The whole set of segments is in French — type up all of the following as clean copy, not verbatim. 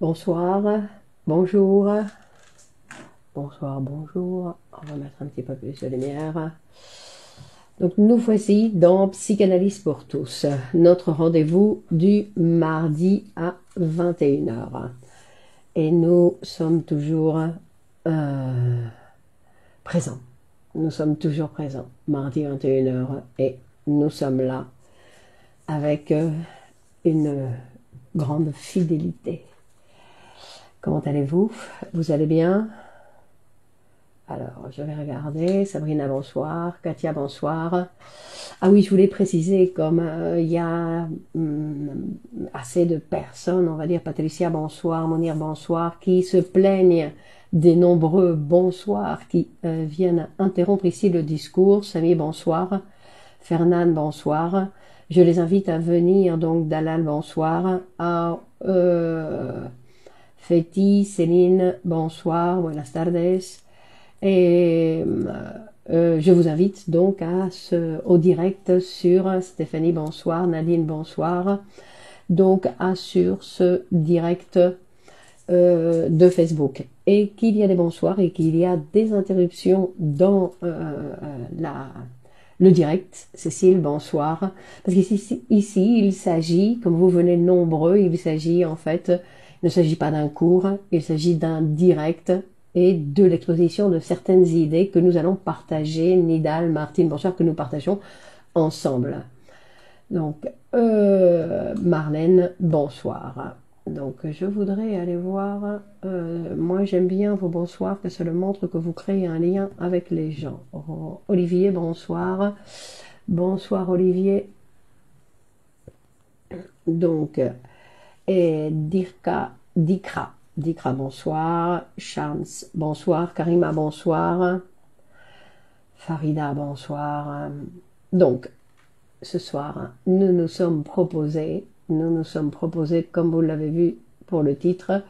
Bonsoir, bonjour, bonsoir, bonjour. On va mettre un petit peu plus de lumière. Donc nous voici dans Psychanalyse pour tous, notre rendez-vous du mardi à 21h. Et nous sommes toujours présents. Nous sommes toujours présents, mardi 21h, et nous sommes là avec une grande fidélité. Comment allez-vous? Vous allez bien? Alors, je vais regarder. Sabrina, bonsoir. Katia, bonsoir. Ah oui, je voulais préciser, comme il y a assez de personnes, on va dire Patricia, bonsoir, Monir, bonsoir, qui se plaignent des nombreux bonsoirs qui viennent interrompre ici le discours. Samy, bonsoir. Fernand, bonsoir. Je les invite à venir, donc Dalal, bonsoir. Feti, Céline, bonsoir, buenas tardes. Et je vous invite donc au direct sur Stéphanie, bonsoir, Nadine, bonsoir. Donc sur ce direct de Facebook. Et qu'il y a des bonsoirs et qu'il y a des interruptions dans le direct. Cécile, bonsoir. Parce qu'ici, il s'agit, comme vous venez nombreux, il s'agit en fait... Il ne s'agit pas d'un cours, il s'agit d'un direct et de l'exposition de certaines idées que nous allons partager, Nidal, Martine, bonsoir, que nous partageons ensemble. Donc, Marlène, bonsoir. Donc, je voudrais aller voir, moi j'aime bien vos bonsoirs, que cela montre que vous créez un lien avec les gens. Olivier, bonsoir. Bonsoir Olivier. Donc... Et Dikra, bonsoir. Shams, bonsoir. Karima, bonsoir. Farida, bonsoir. Donc, ce soir, nous nous sommes proposés, comme vous l'avez vu pour le titre,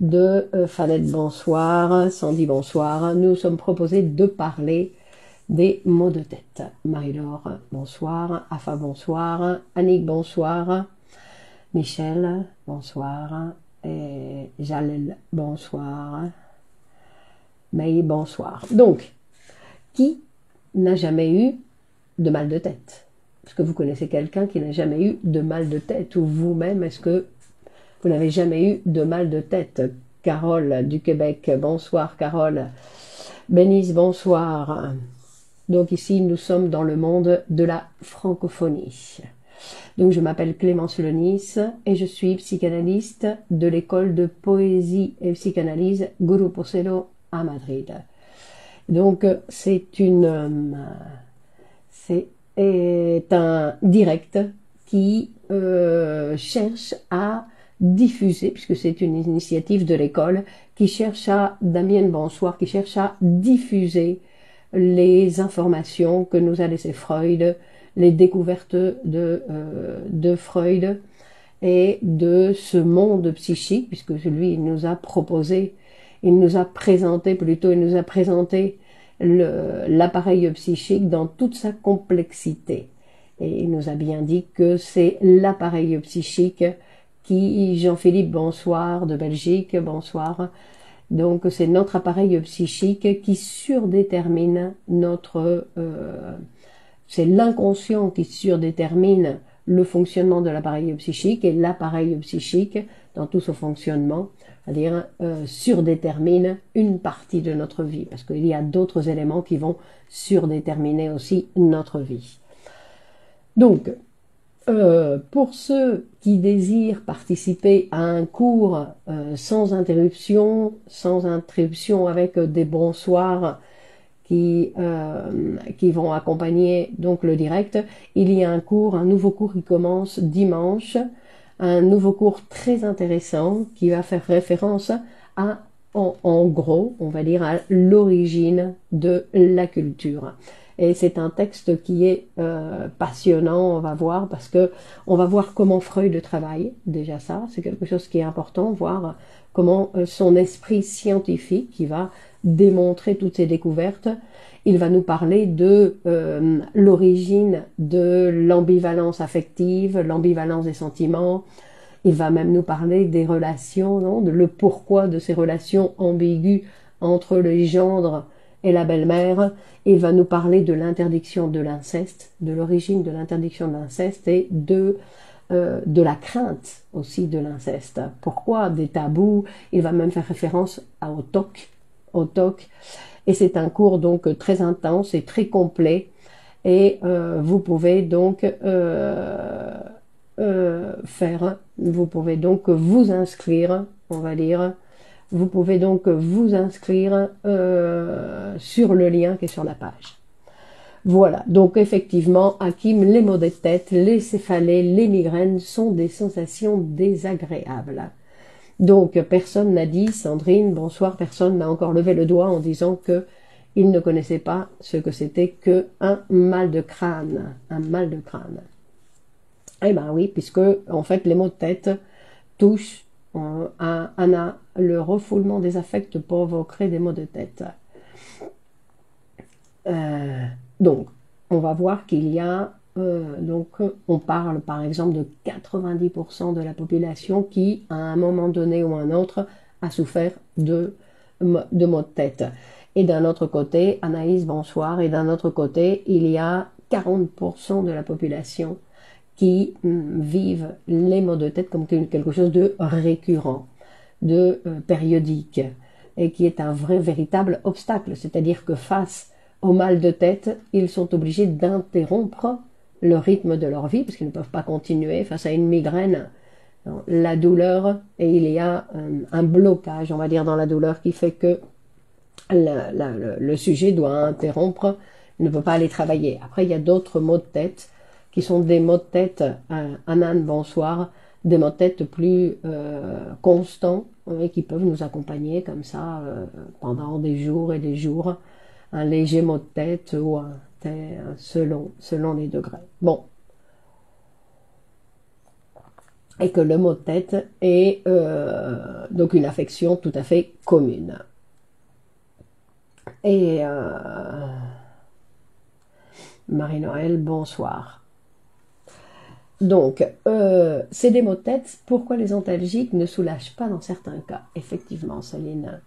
de Fanette, bonsoir. Sandy, bonsoir. Nous nous sommes proposés de parler des maux de tête. Marie-Laure, bonsoir. Afa, bonsoir. Annick, bonsoir. Michel, bonsoir. Et Jalel, bonsoir. May, bonsoir. Donc, qui n'a jamais eu de mal de tête? Est-ce que vous connaissez quelqu'un qui n'a jamais eu de mal de tête? Ou vous-même, est-ce que vous n'avez jamais eu de mal de tête? Carole du Québec, bonsoir Carole. Bénice, bonsoir. Donc ici, nous sommes dans le monde de la francophonie. Donc je m'appelle Clémence Lenis et je suis psychanalyste de l'école de poésie et psychanalyse Grupo Celo à Madrid. Donc c'est un direct qui cherche à diffuser, puisque c'est une initiative de l'école, qui cherche à, Damien, bonsoir, qui cherche à diffuser les informations que nous a laissé Freud, les découvertes de Freud et de ce monde psychique, puisque lui, il nous a présenté l'appareil psychique dans toute sa complexité. Et il nous a bien dit que c'est l'appareil psychique qui, Jean-Philippe, bonsoir, de Belgique, bonsoir. Donc c'est notre appareil psychique qui surdétermine c'est l'inconscient qui surdétermine le fonctionnement de l'appareil psychique, et l'appareil psychique, dans tout son fonctionnement, c'est-à-dire surdétermine une partie de notre vie, parce qu'il y a d'autres éléments qui vont surdéterminer aussi notre vie. Donc, pour ceux qui désirent participer à un cours sans interruption avec des bonsoirs qui vont accompagner donc le direct, il y a un nouveau cours qui commence dimanche, un nouveau cours très intéressant qui va faire référence en gros, on va dire, à l'origine de la culture. Et c'est un texte qui est passionnant, on va voir, parce que on va voir comment Freud travaille, déjà ça, c'est quelque chose qui est important, voir comment son esprit scientifique, qui va démontrer toutes ces découvertes, il va nous parler de l'origine de l'ambivalence affective, l'ambivalence des sentiments, Il va même nous parler des relations, non, de le pourquoi de ces relations ambiguës entre le gendre et la belle-mère. Il va nous parler de l'interdiction de l'inceste, de l'origine de l'interdiction de l'inceste et de la crainte aussi de l'inceste. Pourquoi des tabous? Il va même faire référence au TOC. Et c'est un cours donc très intense et très complet. Et vous pouvez donc vous pouvez donc vous inscrire, on va dire, vous pouvez donc vous inscrire sur le lien qui est sur la page. Voilà, donc effectivement, Hakim, les maux de tête, les céphalées, les migraines sont des sensations désagréables. Donc personne n'a dit, Sandrine, bonsoir, personne n'a encore levé le doigt en disant que il ne connaissait pas ce que c'était qu'un mal de crâne, un mal de crâne. Eh ben oui, puisque en fait les maux de tête touchent le refoulement des affects provoquerait des maux de tête. Donc, on va voir qu'il y a, donc, on parle par exemple de 90% de la population qui, à un moment donné ou un autre, a souffert de maux de tête. Et d'un autre côté, Anaïs, bonsoir, et d'un autre côté, il y a 40% de la population qui vivent les maux de tête comme quelque chose de récurrent, de périodique, et qui est un véritable obstacle. C'est-à-dire que face au mal de tête, ils sont obligés d'interrompre le rythme de leur vie, parce qu'ils ne peuvent pas continuer face à une migraine, la douleur, et il y a un blocage, on va dire, dans la douleur qui fait que le sujet doit interrompre, il ne peut pas aller travailler. Après, il y a d'autres maux de tête qui sont des maux de tête, Anan, bonsoir, des maux de tête plus constants et qui peuvent nous accompagner comme ça pendant des jours et des jours. Un léger maux de tête ou selon les degrés. Bon. Et que le maux de tête est donc une affection tout à fait commune. Et Marie-Noël, bonsoir. Donc, c'est des maux de tête. Pourquoi les antalgiques ne soulagent pas dans certains cas? Effectivement, Céline,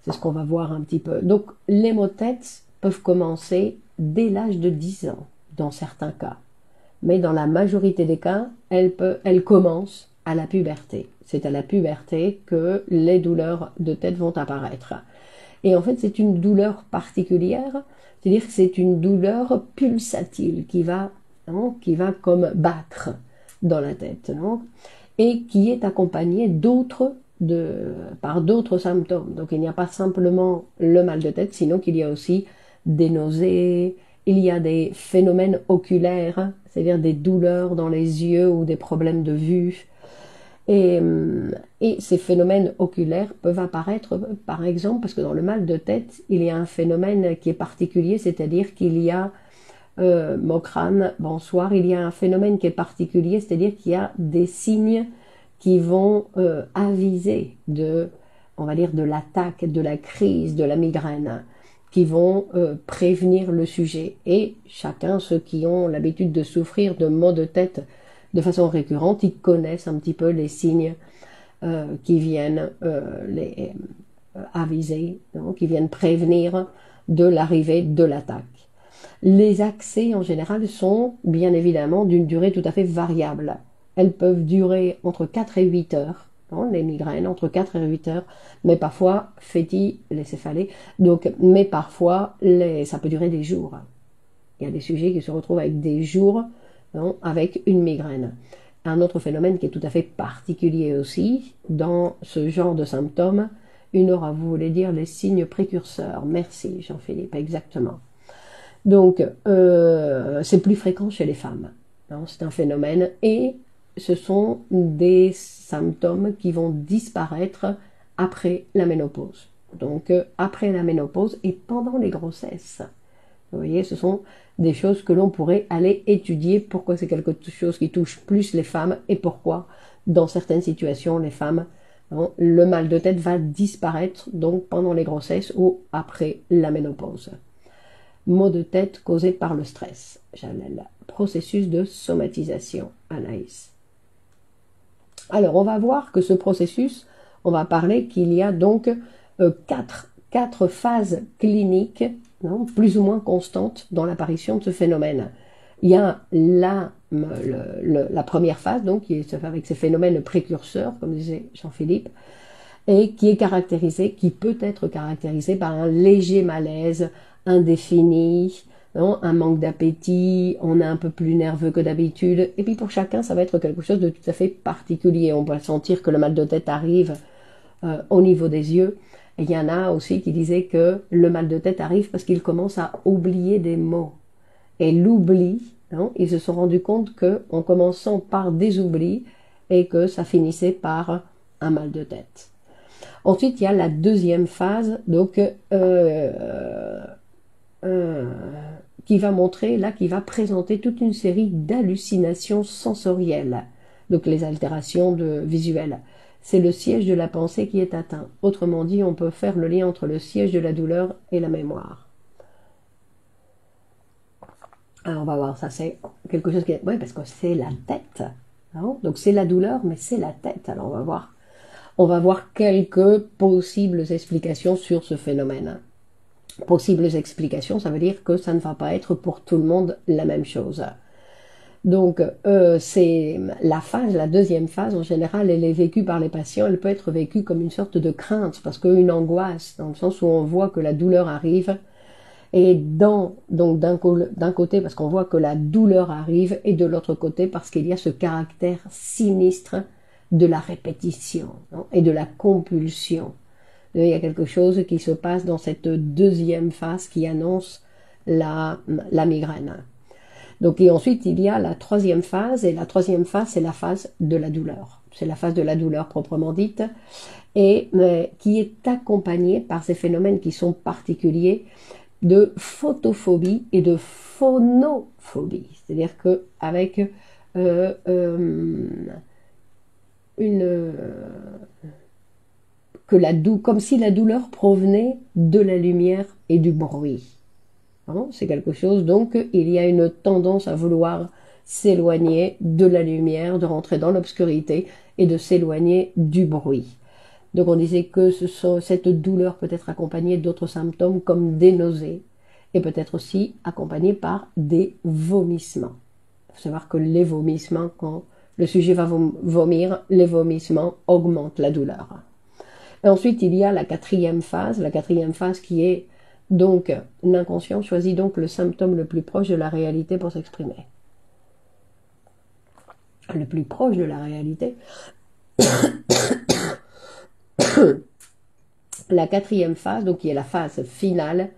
c'est ce qu'on va voir un petit peu. Donc, les maux de tête peuvent commencer dès l'âge de 10 ans, dans certains cas. Mais dans la majorité des cas, elles commencent à la puberté. C'est à la puberté que les douleurs de tête vont apparaître. Et en fait, c'est une douleur particulière, c'est-à-dire que c'est une douleur pulsatile qui va comme battre dans la tête, non, et qui est accompagnée par d'autres symptômes. Donc il n'y a pas simplement le mal de tête, sinon qu'il y a aussi des nausées, il y a des phénomènes oculaires, c'est-à-dire des douleurs dans les yeux ou des problèmes de vue. Et ces phénomènes oculaires peuvent apparaître, par exemple, parce que dans le mal de tête, il y a un phénomène qui est particulier, c'est-à-dire qu'il y a Mokran, bonsoir, il y a un phénomène qui est particulier, c'est-à-dire qu'il y a des signes qui vont aviser on va dire, de l'attaque, de la crise, de la migraine, qui vont prévenir le sujet. Et chacun, ceux qui ont l'habitude de souffrir de maux de tête de façon récurrente, ils connaissent un petit peu les signes qui viennent les aviser, donc, qui viennent prévenir de l'arrivée de l'attaque. Les accès en général sont bien évidemment d'une durée tout à fait variable. Elles peuvent durer entre 4 et 8 heures, les migraines entre 4 et 8 heures, mais parfois, les céphalées, mais parfois ça peut durer des jours. Il y a des sujets qui se retrouvent avec des jours avec une migraine. Un autre phénomène qui est tout à fait particulier aussi dans ce genre de symptômes, une aura, vous voulez dire les signes précurseurs. Merci Jean-Philippe, exactement. Donc, c'est plus fréquent chez les femmes. C'est un phénomène et ce sont des symptômes qui vont disparaître après la ménopause. Donc, après la ménopause et pendant les grossesses. Vous voyez, ce sont des choses que l'on pourrait aller étudier. Pourquoi c'est quelque chose qui touche plus les femmes et pourquoi, dans certaines situations, les femmes, le mal de tête va disparaître donc pendant les grossesses ou après la ménopause. Maux de tête causés par le stress. Jalel. Processus de somatisation. Anaïs. Alors, on va voir que ce processus, on va parler qu'il y a donc quatre phases cliniques, non, plus ou moins constantes dans l'apparition de ce phénomène. Il y a la première phase, donc, qui est avec ces phénomènes précurseurs, comme disait Jean-Philippe, et qui est caractérisée, qui peut être caractérisée par un léger malaise indéfini, non, un manque d'appétit, on est un peu plus nerveux que d'habitude, et puis pour chacun, ça va être quelque chose de tout à fait particulier. On peut sentir que le mal de tête arrive au niveau des yeux, et il y en a aussi qui disaient que le mal de tête arrive parce qu'ils commencent à oublier des mots. Et l'oubli, non, ils se sont rendus compte qu'en commençant par des oublis, et que ça finissait par un mal de tête. Ensuite, il y a la deuxième phase, donc qui va montrer, là, qui va présenter toute une série d'hallucinations sensorielles, donc les altérations visuelles. C'est le siège de la pensée qui est atteint. Autrement dit, on peut faire le lien entre le siège de la douleur et la mémoire. Alors on va voir, ça c'est quelque chose qui est... Oui, parce que c'est la tête. Non, donc c'est la douleur, mais c'est la tête. Alors on va voir. On va voir quelques possibles explications sur ce phénomène. Possibles explications, ça veut dire que ça ne va pas être pour tout le monde la même chose. Donc, c'est la deuxième phase, en général, elle est vécue par les patients, elle peut être vécue comme une sorte de crainte, parce qu'une angoisse, dans le sens où on voit que la douleur arrive, et donc d'un côté, parce qu'on voit que la douleur arrive, et de l'autre côté, parce qu'il y a ce caractère sinistre de la répétition, non, et de la compulsion. Il y a quelque chose qui se passe dans cette deuxième phase qui annonce la migraine. Donc, et ensuite, il y a la troisième phase, et la troisième phase, c'est la phase de la douleur. C'est la phase de la douleur proprement dite, et qui est accompagnée par ces phénomènes qui sont particuliers de photophobie et de phonophobie. C'est-à-dire qu'avec comme si la douleur provenait de la lumière et du bruit. C'est quelque chose, donc il y a une tendance à vouloir s'éloigner de la lumière, de rentrer dans l'obscurité et de s'éloigner du bruit. Donc on disait que cette douleur peut être accompagnée d'autres symptômes comme des nausées et peut être aussi accompagnée par des vomissements. Il faut savoir que les vomissements, quand le sujet va vomir, les vomissements augmentent la douleur. Et ensuite, il y a la quatrième phase qui est donc l'inconscient choisit donc le symptôme le plus proche de la réalité pour s'exprimer. Le plus proche de la réalité. La quatrième phase, donc qui est la phase finale,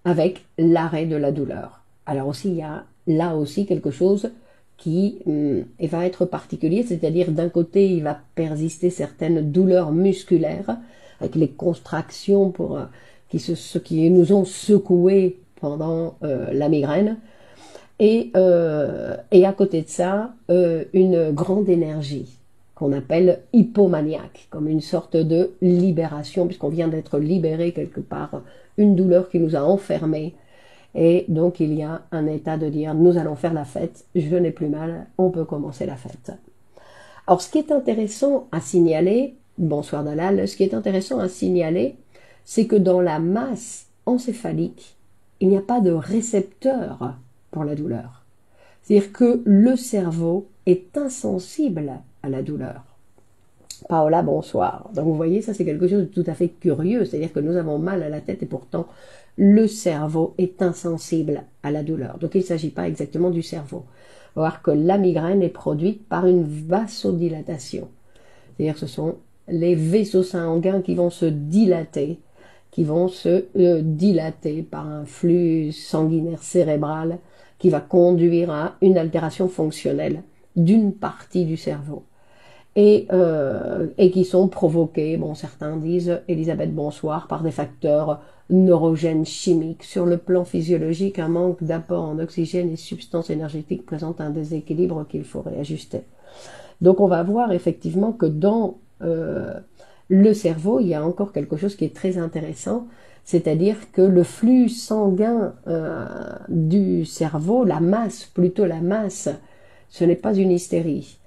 avec l'arrêt de la douleur. Alors aussi, il y a là aussi quelque chose qui va être particulier, c'est-à-dire d'un côté, il va persister certaines douleurs musculaires, avec les contractions qui nous ont secoués pendant la migraine, et à côté de ça, une grande énergie qu'on appelle hypomaniaque, comme une sorte de libération, puisqu'on vient d'être libéré quelque part, une douleur qui nous a enfermés, et donc il y a un état de dire, nous allons faire la fête, je n'ai plus mal, on peut commencer la fête. Alors ce qui est intéressant à signaler, bonsoir Dalal, ce qui est intéressant à signaler, c'est que dans la masse encéphalique, il n'y a pas de récepteur pour la douleur. C'est-à-dire que le cerveau est insensible à la douleur. Paola, bonsoir. Donc vous voyez, ça c'est quelque chose de tout à fait curieux, c'est-à-dire que nous avons mal à la tête et pourtant le cerveau est insensible à la douleur. Donc il ne s'agit pas exactement du cerveau. On va voir que la migraine est produite par une vasodilatation. C'est-à-dire que ce sont les vaisseaux sanguins qui vont se dilater, par un flux sanguinaire cérébral qui va conduire à une altération fonctionnelle d'une partie du cerveau. Et qui sont provoqués, bon certains disent, Elisabeth bonsoir, par des facteurs neurogènes chimiques. Sur le plan physiologique, un manque d'apport en oxygène et substances énergétiques présente un déséquilibre qu'il faut réajuster. Donc on va voir effectivement que dans le cerveau, il y a encore quelque chose qui est très intéressant, c'est-à-dire que le flux sanguin du cerveau, la masse, ce n'est pas une hystérie.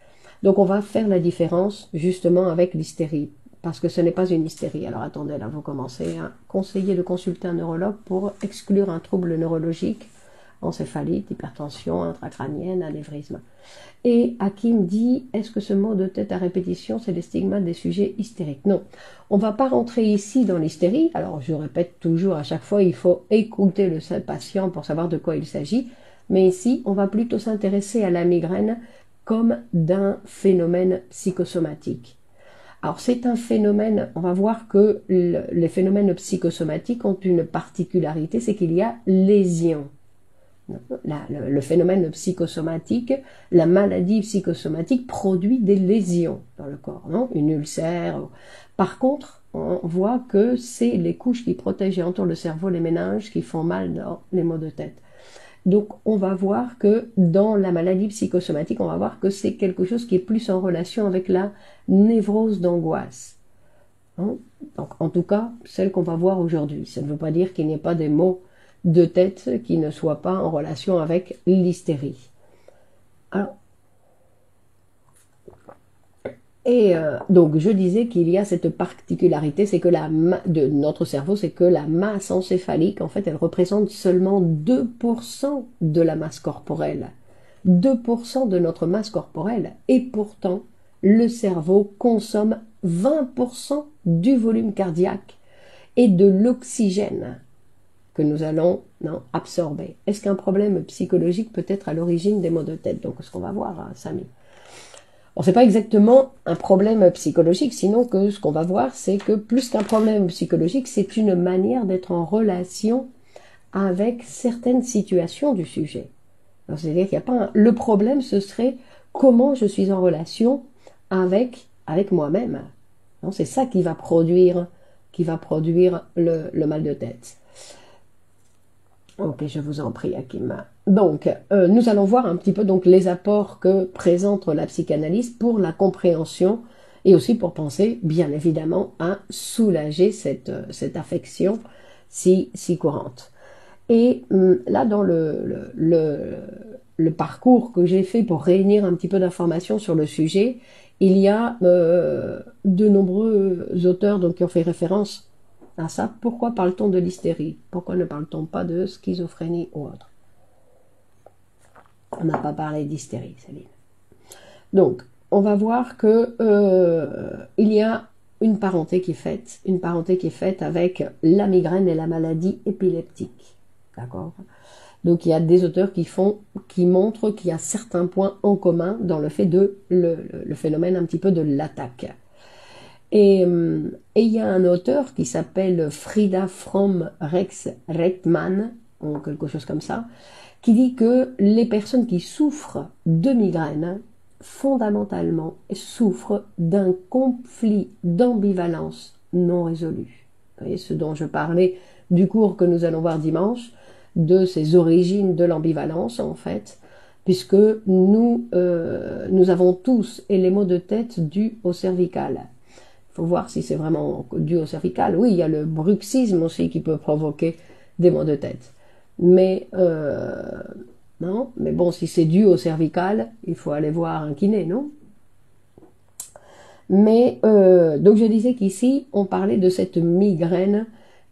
Donc on va faire la différence justement avec l'hystérie, parce que ce n'est pas une hystérie. Alors attendez, là vous commencez à conseiller de consulter un neurologue pour exclure un trouble neurologique, encéphalite, hypertension, intracrânienne, anévrisme. Et Hakim dit, est-ce que ce mot de tête à répétition, c'est les stigmates des sujets hystériques? Non, on ne va pas rentrer ici dans l'hystérie. Alors je répète toujours à chaque fois, il faut écouter le patient pour savoir de quoi il s'agit. Mais ici, on va plutôt s'intéresser à la migraine comme d'un phénomène psychosomatique. Alors c'est un phénomène, on va voir que les phénomènes psychosomatiques ont une particularité, c'est qu'il y a lésion. Le phénomène psychosomatique, la maladie psychosomatique produit des lésions dans le corps, non? Une ulcère. Par contre, on voit que c'est les couches qui protègent et entourent le cerveau, les méninges, qui font mal dans les maux de tête. Donc on va voir que dans la maladie psychosomatique, on va voir que c'est quelque chose qui est plus en relation avec la névrose d'angoisse. Hein? Donc en tout cas, celle qu'on va voir aujourd'hui. Ça ne veut pas dire qu'il n'y ait pas des maux de tête qui ne soient pas en relation avec l'hystérie. Alors, donc je disais qu'il y a cette particularité, c'est que de notre cerveau, c'est que la masse encéphalique, en fait, elle représente seulement 2% de la masse corporelle. 2% de notre masse corporelle. Et pourtant, le cerveau consomme 20% du volume cardiaque et de l'oxygène que nous allons absorber. Est-ce qu'un problème psychologique peut être à l'origine des maux de tête? Donc, ce qu'on va voir, hein, Samy. Bon, c'est pas exactement un problème psychologique, sinon que ce qu'on va voir, c'est que plus qu'un problème psychologique, c'est une manière d'être en relation avec certaines situations du sujet. C'est-à-dire qu'il n'y a pas le problème, ce serait comment je suis en relation avec moi-même. C'est ça qui va produire le mal de tête. Ok, je vous en prie, Hakim. Donc, nous allons voir un petit peu donc les apports que présente la psychanalyse pour la compréhension et aussi pour penser, bien évidemment, à soulager cette affection si courante. Et là, dans le parcours que j'ai fait pour réunir un petit peu d'informations sur le sujet, il y a de nombreux auteurs donc, qui ont fait référence à ça. Pourquoi parle-t-on de l'hystérie? Pourquoi ne parle-t-on pas de schizophrénie ou autre? On n'a pas parlé d'hystérie, Céline. Donc, on va voir que il y a une parenté qui est faite avec la migraine et la maladie épileptique. D'accord? Donc, il y a des auteurs qui montrent qu'il y a certains points en commun dans le fait de le phénomène un petit peu de l'attaque. Et il y a un auteur qui s'appelle Frida Fromm-Rechtman, ou quelque chose comme ça, qui dit que les personnes qui souffrent de migraine, fondamentalement, souffrent d'un conflit d'ambivalence non résolu. Vous voyez, ce dont je parlais du cours que nous allons voir dimanche, de ces origines de l'ambivalence, en fait, puisque nous avons tous les maux de tête dus au cervical. Il faut voir si c'est vraiment dû au cervical. Oui, il y a le bruxisme aussi qui peut provoquer des maux de tête. Mais non, mais bon, si c'est dû au cervical, il faut aller voir un kiné, non? Mais donc je disais qu'ici, on parlait de cette migraine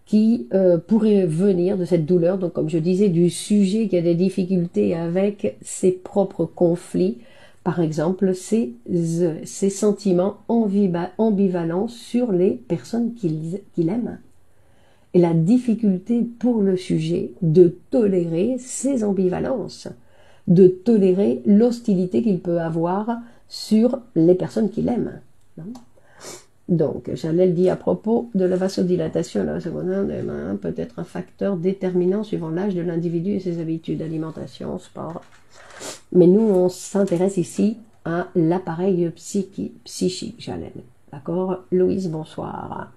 qui pourrait venir de cette douleur, donc comme je disais, du sujet qui a des difficultés avec ses propres conflits. Par exemple, ces sentiments ambivalents sur les personnes qu'il aime. Et la difficulté pour le sujet de tolérer ces ambivalences, de tolérer l'hostilité qu'il peut avoir sur les personnes qu'il aime. Donc, Chanel dit à propos de la vasodilatation, la secondaire peut être un facteur déterminant suivant l'âge de l'individu et ses habitudes, alimentation, sport. Mais nous, on s'intéresse ici à l'appareil psychique, Chanel. D'accord? Louise, bonsoir.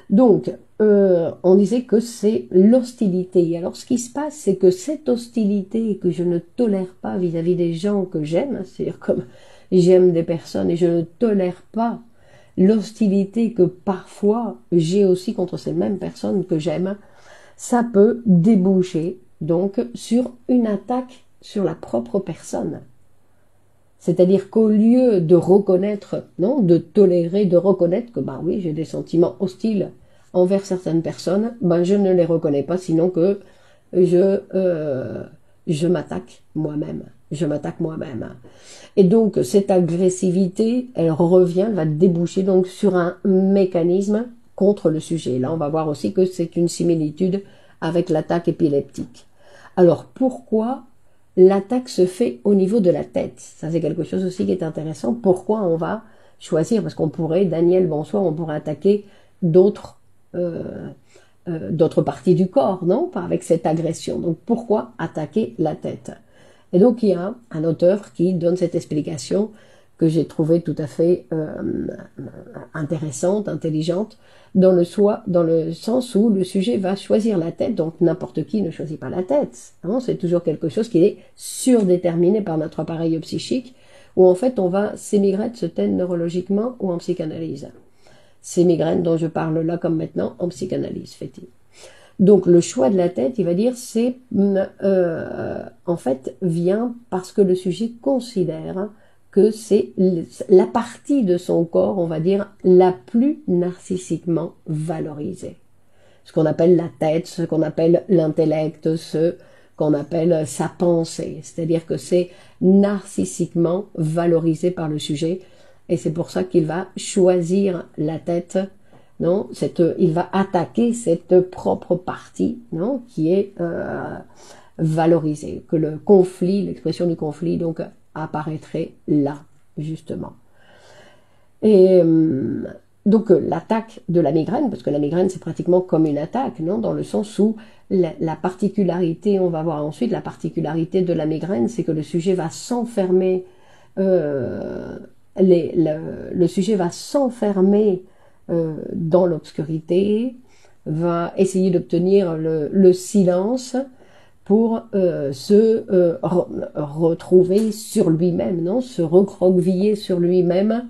Donc, on disait que c'est l'hostilité. Alors, ce qui se passe, c'est que cette hostilité que je ne tolère pas vis-à-vis des gens que j'aime, c'est-à-dire comme j'aime des personnes et je ne tolère pas l'hostilité que parfois j'ai aussi contre ces mêmes personnes que j'aime, ça peut déboucher donc sur une attaque sur la propre personne. C'est-à-dire qu'au lieu de reconnaître, non, de tolérer, de reconnaître que, bah oui, j'ai des sentiments hostiles envers certaines personnes, ben je ne les reconnais pas, sinon que je, euh, je m'attaque moi-même. Je m'attaque moi-même. Et donc, cette agressivité, elle revient, elle va déboucher donc sur un mécanisme contre le sujet. Là, on va voir aussi que c'est une similitude avec l'attaque épileptique. Alors, pourquoi l'attaque se fait au niveau de la tête? Ça, c'est quelque chose aussi qui est intéressant. Pourquoi on va choisir? Parce qu'on pourrait, Daniel, bonsoir, on pourrait attaquer d'autres d'autres parties du corps, non? Pas avec cette agression. Donc, pourquoi attaquer la tête? Et donc, il y a un auteur qui donne cette explication que j'ai trouvée tout à fait intéressante, intelligente, dans le sens où le sujet va choisir la tête, donc n'importe qui ne choisit pas la tête. Hein, c'est toujours quelque chose qui est surdéterminé par notre appareil psychique, où en fait ces migraines se teignent neurologiquement ou en psychanalyse. Ces migraines dont je parle là comme maintenant en psychanalyse, fait-il. Donc le choix de la tête, il va dire, c'est en fait vient parce que le sujet considère que c'est la partie de son corps, on va dire, la plus narcissiquement valorisée. Ce qu'on appelle la tête, ce qu'on appelle l'intellect, ce qu'on appelle sa pensée. C'est-à-dire que c'est narcissiquement valorisé par le sujet. Et c'est pour ça qu'il va choisir la tête, non, il va attaquer cette propre partie, non, qui est valorisée, que le conflit, l'expression du conflit, donc apparaîtrait là, justement. Et donc l'attaque de la migraine, parce que la migraine c'est pratiquement comme une attaque, non, dans le sens où la particularité, on va voir ensuite, la particularité de la migraine, c'est que le sujet va s'enfermer, le sujet va s'enfermer dans l'obscurité, va essayer d'obtenir le silence pour se retrouver sur lui-même, non, se recroqueviller sur lui-même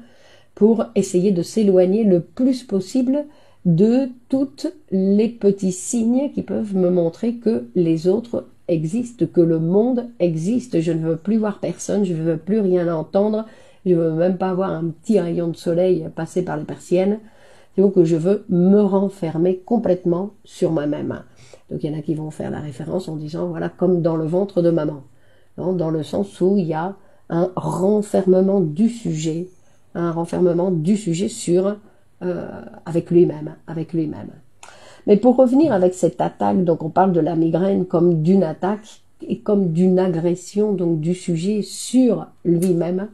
pour essayer de s'éloigner le plus possible de tous les petits signes qui peuvent me montrer que les autres existent, que le monde existe. Je ne veux plus voir personne, je ne veux plus rien entendre, je ne veux même pas voir un petit rayon de soleil passer par les persiennes. Donc je veux me renfermer complètement sur moi-même. Donc il y en a qui vont faire la référence en disant, voilà, comme dans le ventre de maman, non, dans le sens où il y a un renfermement du sujet sur avec lui-même, Mais pour revenir avec cette attaque, donc on parle de la migraine comme d'une attaque et comme d'une agression donc du sujet sur lui-même.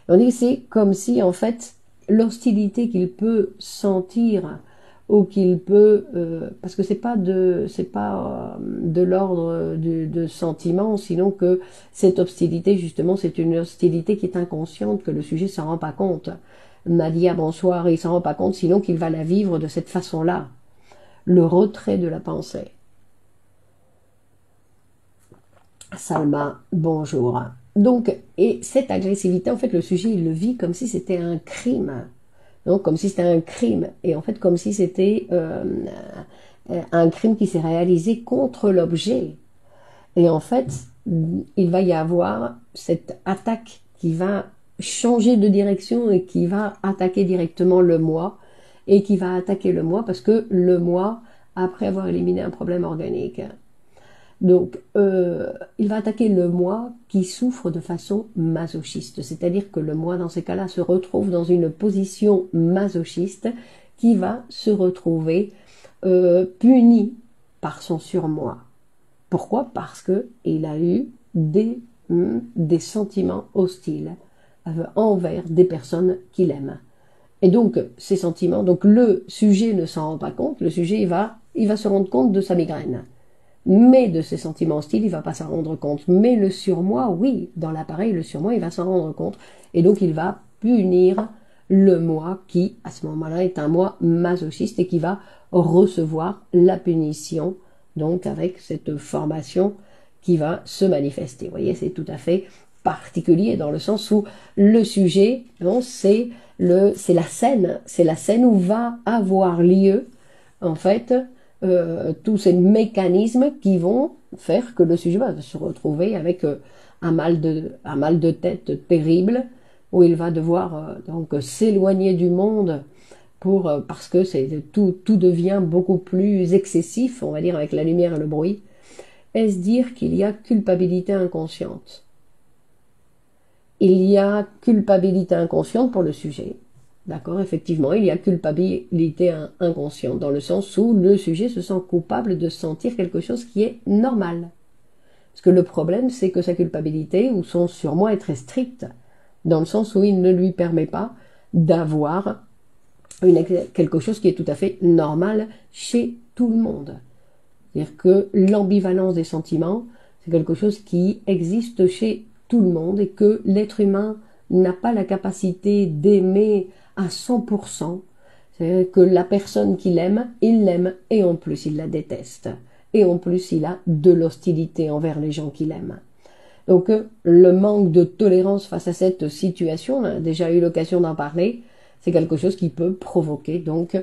On dit que c'est comme si en fait l'hostilité qu'il peut sentir ou qu'il peut parce que c'est pas de l'ordre de sentiment, sinon que cette hostilité justement c'est une hostilité qui est inconsciente, que le sujet s'en rend pas compte. Nadia bonsoir, il s'en rend pas compte, sinon qu'il va la vivre de cette façon-là, le retrait de la pensée. Salma bonjour. Donc, et cette agressivité, en fait, le sujet, il le vit comme si c'était un crime. Donc, comme si c'était un crime. Et en fait, comme si c'était un crime qui s'est réalisé contre l'objet. Et en fait, il va y avoir cette attaque qui va changer de direction et qui va attaquer directement le moi. Et qui va attaquer le moi parce que le moi, après avoir éliminé un problème organique, donc, il va attaquer le moi qui souffre de façon masochiste. C'est-à-dire que le moi, dans ces cas-là, se retrouve dans une position masochiste qui va se retrouver puni par son surmoi. Pourquoi? Parce qu'il a eu des sentiments hostiles envers des personnes qu'il aime. Et donc, ces sentiments, donc le sujet ne s'en rend pas compte, le sujet il va se rendre compte de sa migraine. Mais de ses sentiments hostiles, il va pas s'en rendre compte. Mais le surmoi, oui, dans l'appareil, le surmoi, il va s'en rendre compte. Et donc, il va punir le moi qui, à ce moment-là, est un moi masochiste et qui va recevoir la punition, donc avec cette formation qui va se manifester. Vous voyez, c'est tout à fait particulier dans le sens où le sujet, c'est la scène où va avoir lieu, en fait, tous ces mécanismes qui vont faire que le sujet va se retrouver avec un mal de tête terrible, où il va devoir donc s'éloigner du monde parce que tout devient beaucoup plus excessif, on va dire, avec la lumière et le bruit. Est-ce dire qu'il y a culpabilité inconsciente? Il y a culpabilité inconsciente pour le sujet. D'accord, effectivement, il y a culpabilité inconsciente, dans le sens où le sujet se sent coupable de sentir quelque chose qui est normal. Parce que le problème, c'est que sa culpabilité ou son surmoi est très strict, dans le sens où il ne lui permet pas d'avoir quelque chose qui est tout à fait normal chez tout le monde. C'est-à-dire que l'ambivalence des sentiments, c'est quelque chose qui existe chez tout le monde et que l'être humain n'a pas la capacité d'aimer à 100%. C'est-à-dire que la personne qu'il aime, il l'aime et en plus il la déteste. Et en plus il a de l'hostilité envers les gens qu'il aime. Donc le manque de tolérance face à cette situation, on a déjà eu l'occasion d'en parler, c'est quelque chose qui peut provoquer donc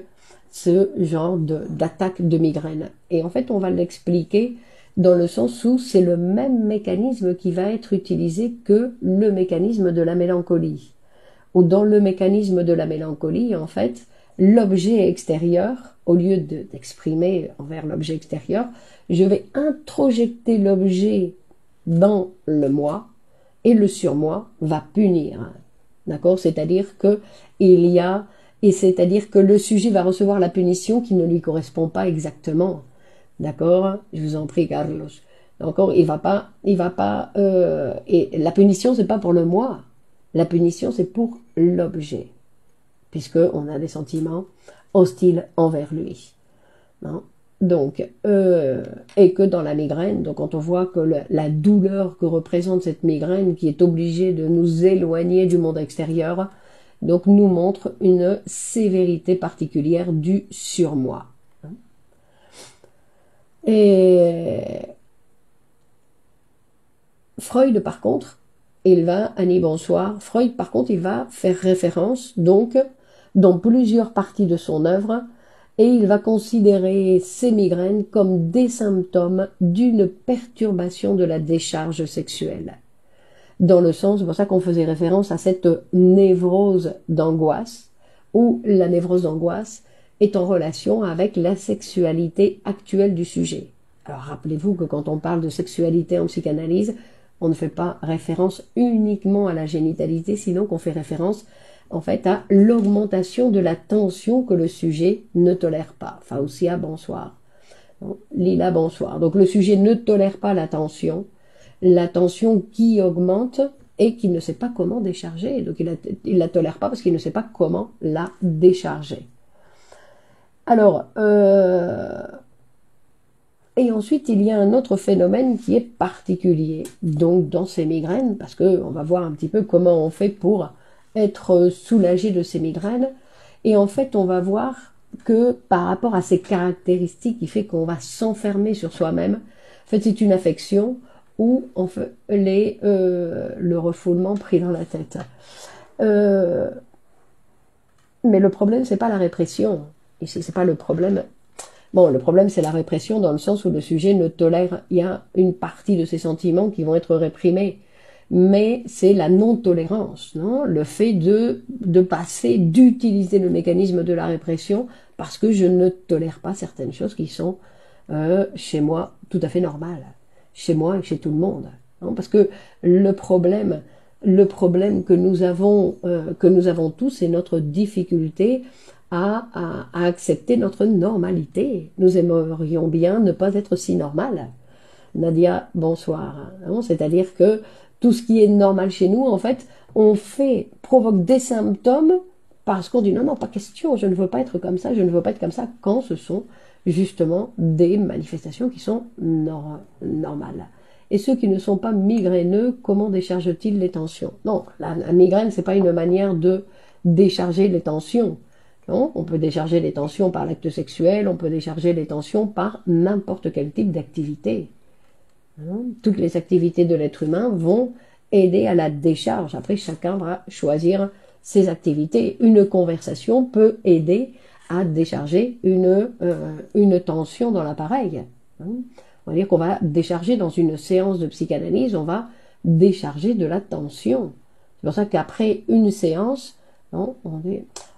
ce genre d'attaque de migraine. Et en fait, on va l'expliquer dans le sens où c'est le même mécanisme qui va être utilisé que le mécanisme de la mélancolie. Ou dans le mécanisme de la mélancolie, en fait, l'objet extérieur, au lieu d'exprimer envers l'objet extérieur, je vais introjecter l'objet dans le moi et le surmoi va punir. D'accord? C'est-à-dire que c'est-à-dire que le sujet va recevoir la punition qui ne lui correspond pas exactement. D'accord? Je vous en prie, Carlos. D'accord? Il va pas, et la punition, c'est pas pour le moi. La punition, c'est pour l'objet. Puisqu'on a des sentiments hostiles envers lui. Non? Donc, et que dans la migraine, donc quand on voit que la douleur que représente cette migraine qui est obligée de nous éloigner du monde extérieur, donc nous montre une sévérité particulière du surmoi. Et Freud, par contre, Annie, bonsoir, Freud, par contre, il va faire référence, donc, dans plusieurs parties de son œuvre, et il va considérer ces migraines comme des symptômes d'une perturbation de la décharge sexuelle. Dans le sens, c'est pour ça qu'on faisait référence à cette névrose d'angoisse, où la névrose d'angoisse est en relation avec la sexualité actuelle du sujet. Alors rappelez-vous que quand on parle de sexualité en psychanalyse, on ne fait pas référence uniquement à la génitalité, sinon qu'on fait référence en fait à l'augmentation de la tension que le sujet ne tolère pas. Faustia, bonsoir. Lila, bonsoir. Donc le sujet ne tolère pas la tension qui augmente et qui ne sait pas comment décharger. Donc il la tolère pas parce qu'il ne sait pas comment la décharger. Alors, et ensuite il y a un autre phénomène qui est particulier, donc dans ces migraines, parce qu'on va voir un petit peu comment on fait pour être soulagé de ces migraines, et en fait on va voir que par rapport à ces caractéristiques qui fait qu'on va s'enfermer sur soi-même, en fait c'est une affection où on fait le refoulement pris dans la tête. Mais le problème c'est pas la répression, ici c'est pas le problème. Bon, le problème c'est la répression dans le sens où le sujet ne tolère, il y a une partie de ses sentiments qui vont être réprimés, mais c'est la non-tolérance, non? Le fait de passer, d'utiliser le mécanisme de la répression parce que je ne tolère pas certaines choses qui sont chez moi tout à fait normales, chez moi et chez tout le monde, non? Parce que le problème que nous avons tous, c'est notre difficulté à accepter notre normalité. Nous aimerions bien ne pas être si normal. Nadia, bonsoir. C'est-à-dire que tout ce qui est normal chez nous, en fait, provoque des symptômes parce qu'on dit non, pas question, je ne veux pas être comme ça, je ne veux pas être comme ça, quand ce sont justement des manifestations qui sont normales. Et ceux qui ne sont pas migraineux, comment déchargent-ils les tensions? Non, la migraine, c'est pas une manière de décharger les tensions. Non, on peut décharger les tensions par l'acte sexuel, on peut décharger les tensions par n'importe quel type d'activité. Toutes les activités de l'être humain vont aider à la décharge. Après, chacun va choisir ses activités. Une conversation peut aider à décharger une tension dans l'appareil. On va dire qu'on va décharger dans une séance de psychanalyse, on va décharger de la tension. C'est pour ça qu'après une séance, non,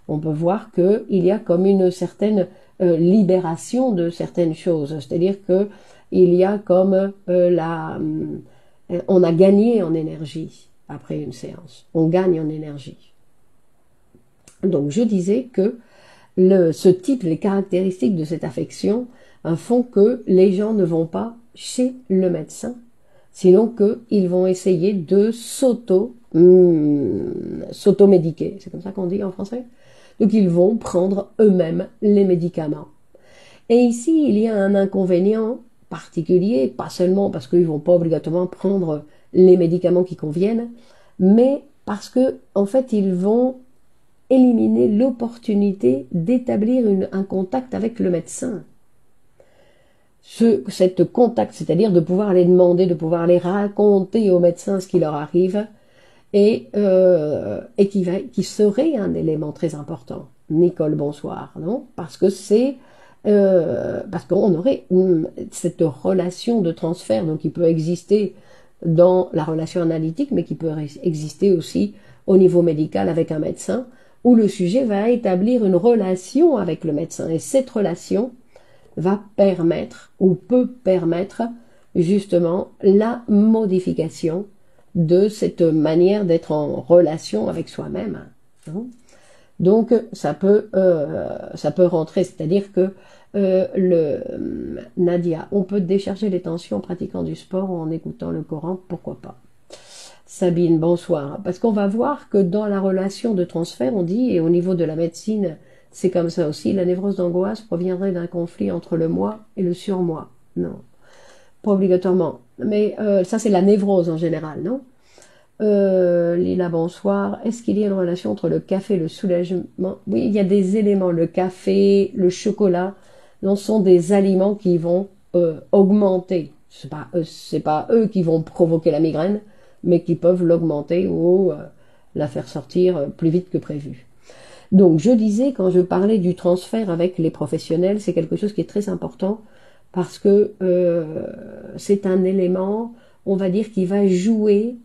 on peut voir qu'il y a comme une certaine libération de certaines choses. C'est-à-dire que il y a comme on a gagné en énergie après une séance. On gagne en énergie. Donc je disais que ce type, les caractéristiques de cette affection font que les gens ne vont pas chez le médecin, sinon qu'ils vont essayer de s'auto-médiquer. C'est comme ça qu'on dit en français. Donc ils vont prendre eux-mêmes les médicaments. Et ici, il y a un inconvénient particulier, pas seulement parce qu'ils ne vont pas obligatoirement prendre les médicaments qui conviennent, mais parce que en fait, ils vont éliminer l'opportunité d'établir un contact avec le médecin. Cet contact, c'est-à-dire de pouvoir les demander, de pouvoir les raconter au médecin ce qui leur arrive, et qui serait un élément très important. Nicole, bonsoir, non? Parce que parce qu'on aurait cette relation de transfert, donc qui peut exister dans la relation analytique, mais qui peut exister aussi au niveau médical avec un médecin, où le sujet va établir une relation avec le médecin. Et cette relation va permettre, ou peut permettre, justement, la modification de cette manière d'être en relation avec soi-même. Donc, ça peut rentrer, c'est-à-dire que Nadia, on peut décharger les tensions en pratiquant du sport ou en écoutant le Coran, pourquoi pas. Sabine, bonsoir. Parce qu'on va voir que dans la relation de transfert, on dit, et au niveau de la médecine, c'est comme ça aussi, la névrose d'angoisse proviendrait d'un conflit entre le moi et le surmoi. Non, pas obligatoirement. Mais ça, c'est la névrose en général, non? Lila, bonsoir. Est-ce qu'il y a une relation entre le café et le soulagement? Oui, il y a des éléments. Le café, le chocolat, ce sont des aliments qui vont augmenter. C'est pas eux qui vont provoquer la migraine, mais qui peuvent l'augmenter ou la faire sortir plus vite que prévu. Donc, je disais, quand je parlais du transfert avec les professionnels, c'est quelque chose qui est très important parce que c'est un élément, on va dire, qui va jouer,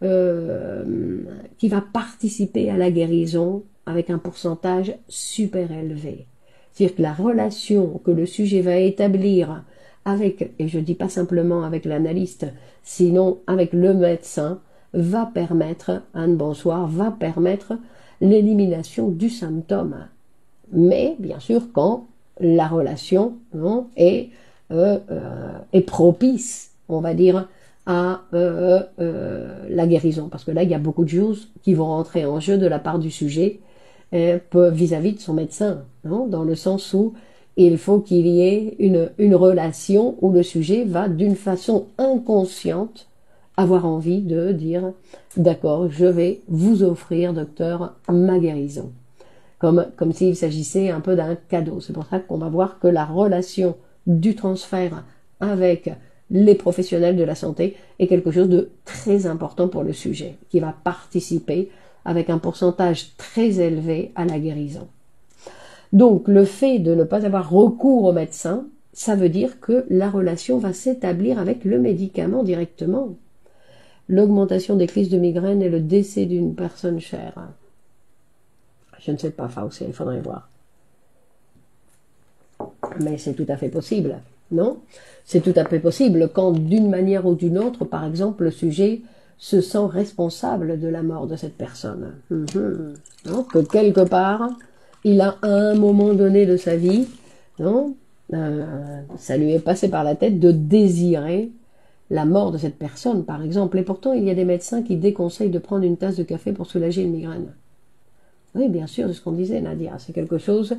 qui va participer à la guérison avec un pourcentage super élevé. C'est-à-dire que la relation que le sujet va établir avec, et je dis pas simplement avec l'analyste, sinon avec le médecin, va permettre, Anne, bonsoir, va permettre l'élimination du symptôme. Mais, bien sûr, quand la relation est propice, on va dire, à la guérison. Parce que là, il y a beaucoup de choses qui vont rentrer en jeu de la part du sujet vis-à-vis de son médecin, dans le sens où il faut qu'il y ait une relation où le sujet va, d'une façon inconsciente, avoir envie de dire « D'accord, je vais vous offrir, docteur, ma guérison ». Comme s'il s'agissait un peu d'un cadeau. C'est pour ça qu'on va voir que la relation du transfert avec les professionnels de la santé est quelque chose de très important pour le sujet, qui va participer avec un pourcentage très élevé à la guérison. Donc, le fait de ne pas avoir recours au médecin, ça veut dire que la relation va s'établir avec le médicament directement. L'augmentation des crises de migraine et le décès d'une personne chère. Je ne sais pas, Fauci, il faudrait voir. Mais c'est tout à fait possible, non? C'est tout à fait possible quand, d'une manière ou d'une autre, par exemple, le sujet se sent responsable de la mort de cette personne. Non? Que quelque part, il a à un moment donné de sa vie, non? Ça lui est passé par la tête de désirer la mort de cette personne, par exemple. Et pourtant, il y a des médecins qui déconseillent de prendre une tasse de café pour soulager une migraine. Oui, bien sûr, c'est ce qu'on disait, Nadia. C'est quelque chose,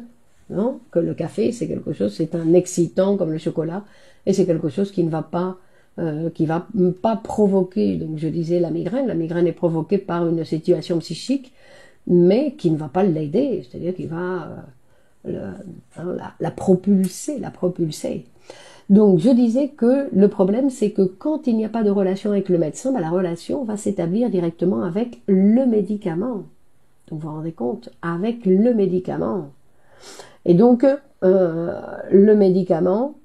non? Que le café, c'est quelque chose, c'est un excitant comme le chocolat, et c'est quelque chose qui ne va pas, provoquer, donc je disais la migraine. La migraine est provoquée par une situation psychique, mais qui ne va pas l'aider, c'est-à-dire qu'il va la propulser. Donc, je disais que le problème, c'est que quand il n'y a pas de relation avec le médecin, la relation va s'établir directement avec le médicament. Donc, vous vous rendez compte, avec le médicament. Et donc, le médicament,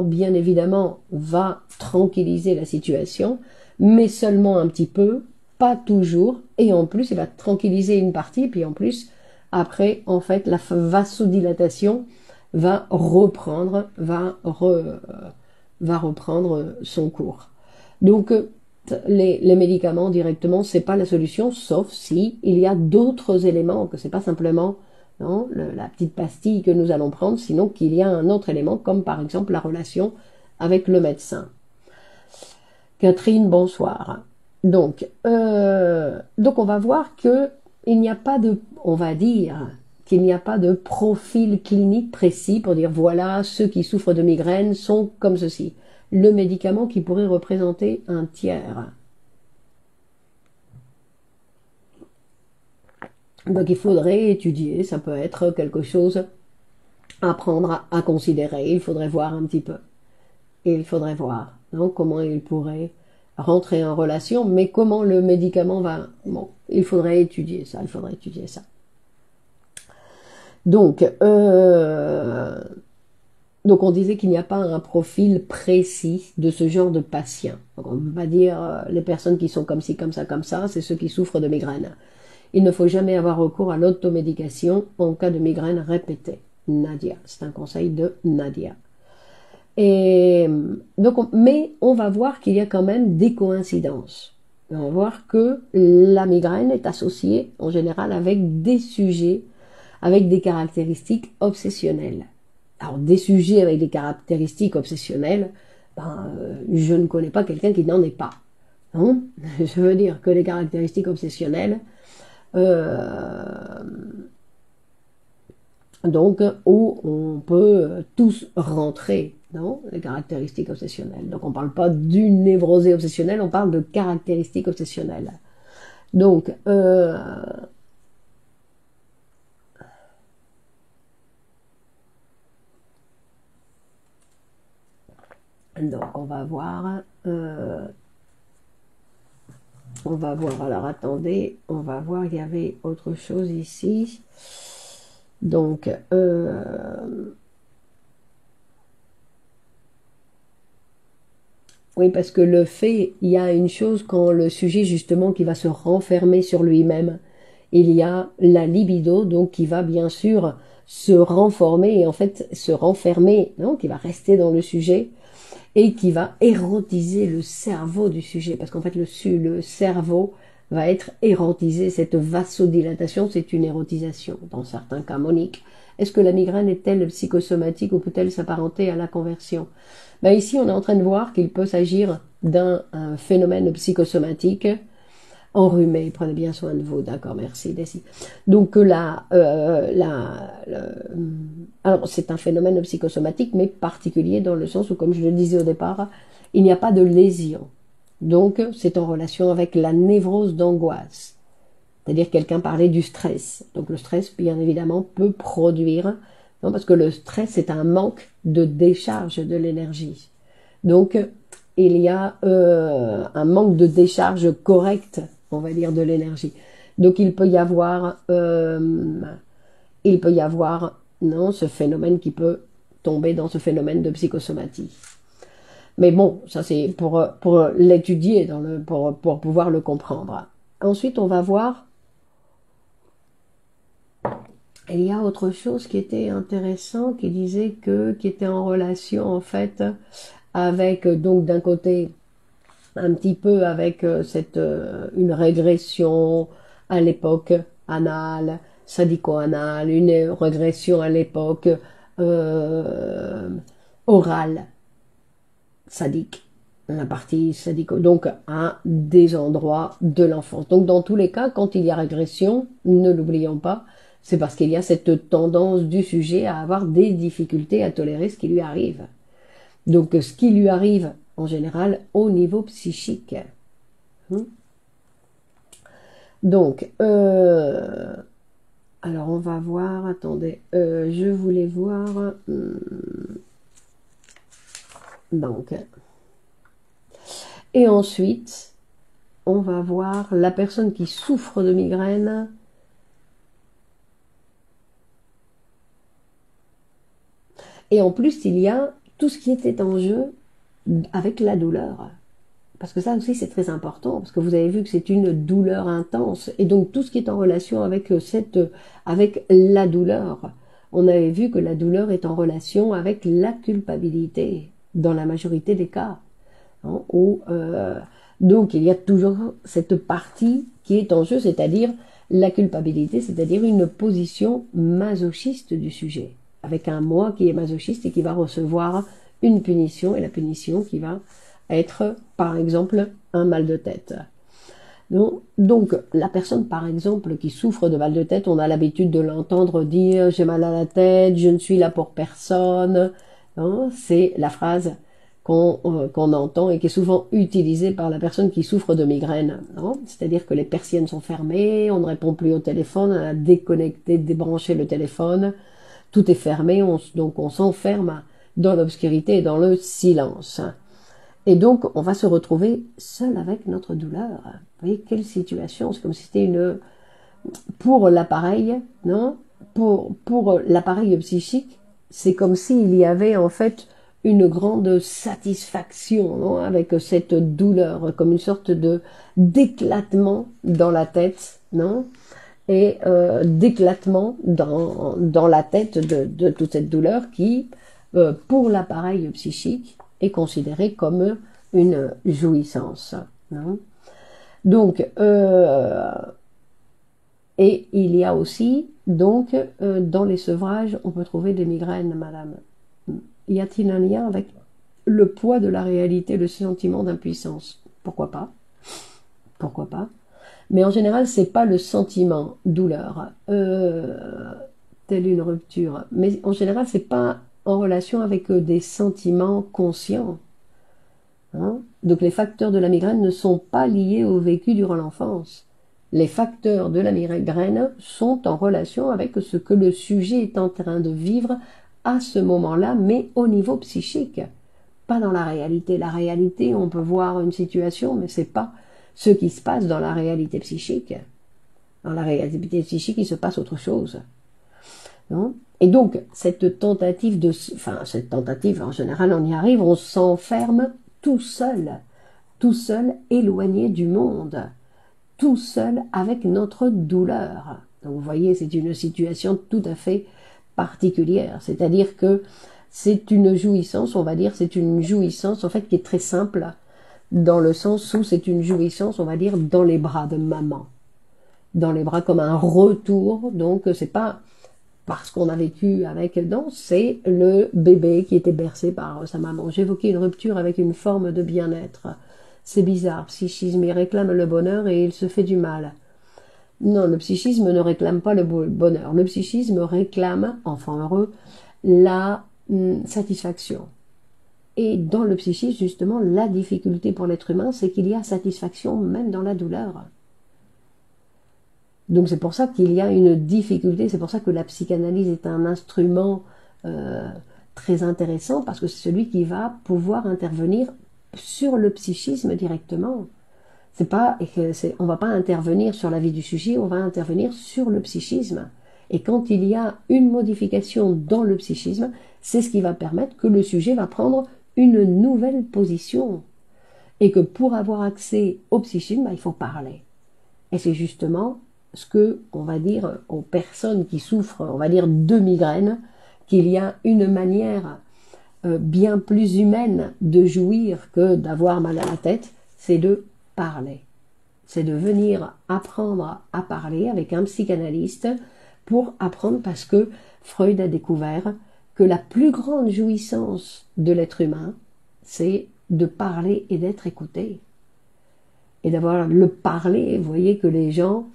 bien évidemment, va tranquilliser la situation, mais seulement un petit peu, pas toujours, et en plus il va tranquilliser une partie, puis en plus après en fait la vasodilatation va reprendre, va reprendre son cours. Donc les médicaments directement c'est pas la solution, sauf si il y a d'autres éléments, que c'est pas simplement non, la petite pastille que nous allons prendre, sinon qu'il y a un autre élément, comme par exemple la relation avec le médecin. Catherine, bonsoir. Donc on va voir que il n'y a pas de, on va dire qu'il n'y a pas de profil clinique précis pour dire voilà, ceux qui souffrent de migraine sont comme ceci. Le médicament qui pourrait représenter un tiers. Donc il faudrait étudier, ça peut être quelque chose à prendre à considérer, il faudrait voir un petit peu. Il faudrait voir donc comment il pourrait rentrer en relation, mais comment le médicament va... Bon, il faudrait étudier ça, il faudrait étudier ça. Donc on disait qu'il n'y a pas un profil précis de ce genre de patient. Donc on ne peut pas dire les personnes qui sont comme ci, comme ça, c'est ceux qui souffrent de migraine. Il ne faut jamais avoir recours à l'automédication en cas de migraine répétée. Nadia, c'est un conseil de Nadia. Et donc, mais on va voir qu'il y a quand même des coïncidences. On va voir que la migraine est associée en général avec des sujets avec des caractéristiques obsessionnelles. Alors des sujets avec des caractéristiques obsessionnelles, je ne connais pas quelqu'un qui n'en ait pas. Non, je veux dire que les caractéristiques obsessionnelles, donc où on peut tous rentrer dans les caractéristiques obsessionnelles. Donc on ne parle pas d'une névrosée obsessionnelle, on parle de caractéristiques obsessionnelles. Donc on va voir. Alors attendez, on va voir, il y avait autre chose ici. Donc, oui, parce que le fait, il y a une chose quand le sujet justement qui va se renfermer sur lui-même, il y a la libido, donc qui va bien sûr se renformer et en fait se renfermer, non, qui va rester dans le sujet et qui va érotiser le cerveau du sujet, parce qu'en fait le cerveau va être érotisé, cette vasodilatation, c'est une érotisation, dans certains cas monique. Est-ce que la migraine est-elle psychosomatique ou peut-elle s'apparenter à la conversion? Ici, on est en train de voir qu'il peut s'agir d'un phénomène psychosomatique enrhumé. Prenez bien soin de vous, d'accord, merci Desi. Donc alors c'est un phénomène psychosomatique, mais particulier dans le sens où, comme je le disais au départ, il n'y a pas de lésion. Donc c'est en relation avec la névrose d'angoisse. C'est-à-dire quelqu'un parlait du stress. Donc le stress, bien évidemment, peut produire, non, parce que le stress, c'est un manque de décharge de l'énergie. Donc il y a un manque de décharge correcte, on va dire, de l'énergie. Donc il peut y avoir non, ce phénomène qui peut tomber dans ce phénomène de psychosomatie. Mais bon, ça c'est pour l'étudier, pour pouvoir le comprendre. Ensuite, on va voir, il y a autre chose qui était intéressant, qui disait qui était en relation en fait avec, donc d'un côté, un petit peu avec une régression à l'époque anale, sadico-anale, une régression à l'époque orale, sadique, la partie sadico, donc à des endroits de l'enfance. Donc dans tous les cas, quand il y a régression, ne l'oublions pas, c'est parce qu'il y a cette tendance du sujet à avoir des difficultés à tolérer ce qui lui arrive. Donc ce qui lui arrive en général au niveau psychique. Donc, alors on va voir, attendez, je voulais voir, donc, et ensuite, on va voir la personne qui souffre de migraine. Et en plus, il y a tout ce qui était en jeu avec la douleur. parce que ça aussi c'est très important, parce que vous avez vu que c'est une douleur intense, et donc tout ce qui est en relation avec avec la douleur, on avait vu que la douleur est en relation avec la culpabilité, dans la majorité des cas. Hein, donc il y a toujours cette partie qui est en jeu, c'est-à-dire la culpabilité, c'est-à-dire une position masochiste du sujet, avec un moi qui est masochiste et qui va recevoir une punition, et la punition qui va être, par exemple, un mal de tête. Donc, la personne, par exemple, qui souffre de mal de tête, on a l'habitude de l'entendre dire « j'ai mal à la tête, je ne suis là pour personne hein ». C'est la phrase qu'on entend et qui est souvent utilisée par la personne qui souffre de migraine. Hein. C'est-à-dire que les persiennes sont fermées, on ne répond plus au téléphone, on a déconnecté, débranché le téléphone, tout est fermé, donc on s'enferme dans l'obscurité et dans le silence. Et donc, on va se retrouver seul avec notre douleur. Vous voyez, quelle situation. C'est comme si c'était pour l'appareil, non? Pour l'appareil psychique, c'est comme s'il y avait en fait une grande satisfaction, non? Avec cette douleur, comme une sorte d'éclatement dans la tête, non? Et d'éclatement dans la tête de toute cette douleur qui, pour l'appareil psychique, est considérée comme une jouissance. Non? Donc, et il y a aussi, donc, dans les sevrages, on peut trouver des migraines, madame. Y a-t-il un lien avec le poids de la réalité, le sentiment d'impuissance? Pourquoi pas? Pourquoi pas? Mais en général, c'est pas le sentiment douleur, telle une rupture. Mais en général, c'est pas en relation avec des sentiments conscients. Hein? Donc les facteurs de la migraine ne sont pas liés au vécu durant l'enfance. Les facteurs de la migraine sont en relation avec ce que le sujet est en train de vivre à ce moment-là, mais au niveau psychique, pas dans la réalité. La réalité, on peut voir une situation, mais c'est pas ce qui se passe dans la réalité psychique. Dans la réalité psychique, il se passe autre chose. Non? Et donc, cette tentative, en général, on y arrive, on s'enferme tout seul, éloigné du monde, tout seul avec notre douleur. Donc, vous voyez, c'est une situation tout à fait particulière. C'est-à-dire que c'est une jouissance, on va dire, c'est une jouissance, en fait, qui est très simple, dans le sens où c'est une jouissance, on va dire, dans les bras de maman. Dans les bras comme un retour, donc c'est pas parce qu'on a vécu avec, non, c'est le bébé qui était bercé par sa maman. J'évoquais une rupture avec une forme de bien-être. C'est bizarre, psychisme, il réclame le bonheur et il se fait du mal. Non, le psychisme ne réclame pas le bonheur. Le psychisme réclame, enfant heureux, la satisfaction. Et dans le psychisme, justement, la difficulté pour l'être humain, c'est qu'il y a satisfaction même dans la douleur. Donc c'est pour ça qu'il y a une difficulté, c'est pour ça que la psychanalyse est un instrument très intéressant, parce que c'est celui qui va pouvoir intervenir sur le psychisme directement. On va pas intervenir sur la vie du sujet, on va intervenir sur le psychisme. Et quand il y a une modification dans le psychisme, c'est ce qui va permettre que le sujet va prendre une nouvelle position. Et que pour avoir accès au psychisme, il faut parler. Et c'est justement ce que, on va dire, aux personnes qui souffrent, on va dire, de migraine, qu'il y a une manière bien plus humaine de jouir que d'avoir mal à la tête, c'est de parler. C'est de venir apprendre à parler avec un psychanalyste pour apprendre, parce que Freud a découvert que la plus grande jouissance de l'être humain, c'est de parler et d'être écouté. Et d'avoir le parler, vous voyez que les gens,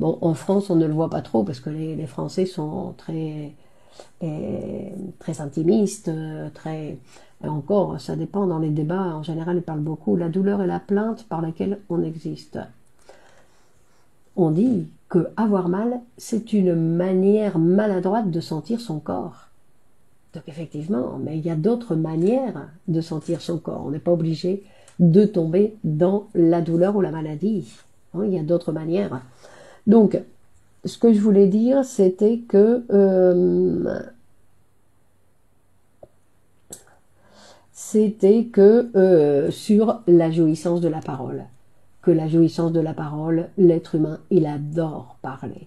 bon, en France on ne le voit pas trop parce que les Français sont très intimistes, et encore, ça dépend dans les débats, en général ils parlent beaucoup, la douleur et la plainte par laquelle on existe. On dit que avoir mal, c'est une manière maladroite de sentir son corps. Donc effectivement, mais il y a d'autres manières de sentir son corps. On n'est pas obligé de tomber dans la douleur ou la maladie. Il y a d'autres manières. Donc, ce que je voulais dire, c'était que c'était que sur la jouissance de la parole. Que la jouissance de la parole, l'être humain, il adore parler.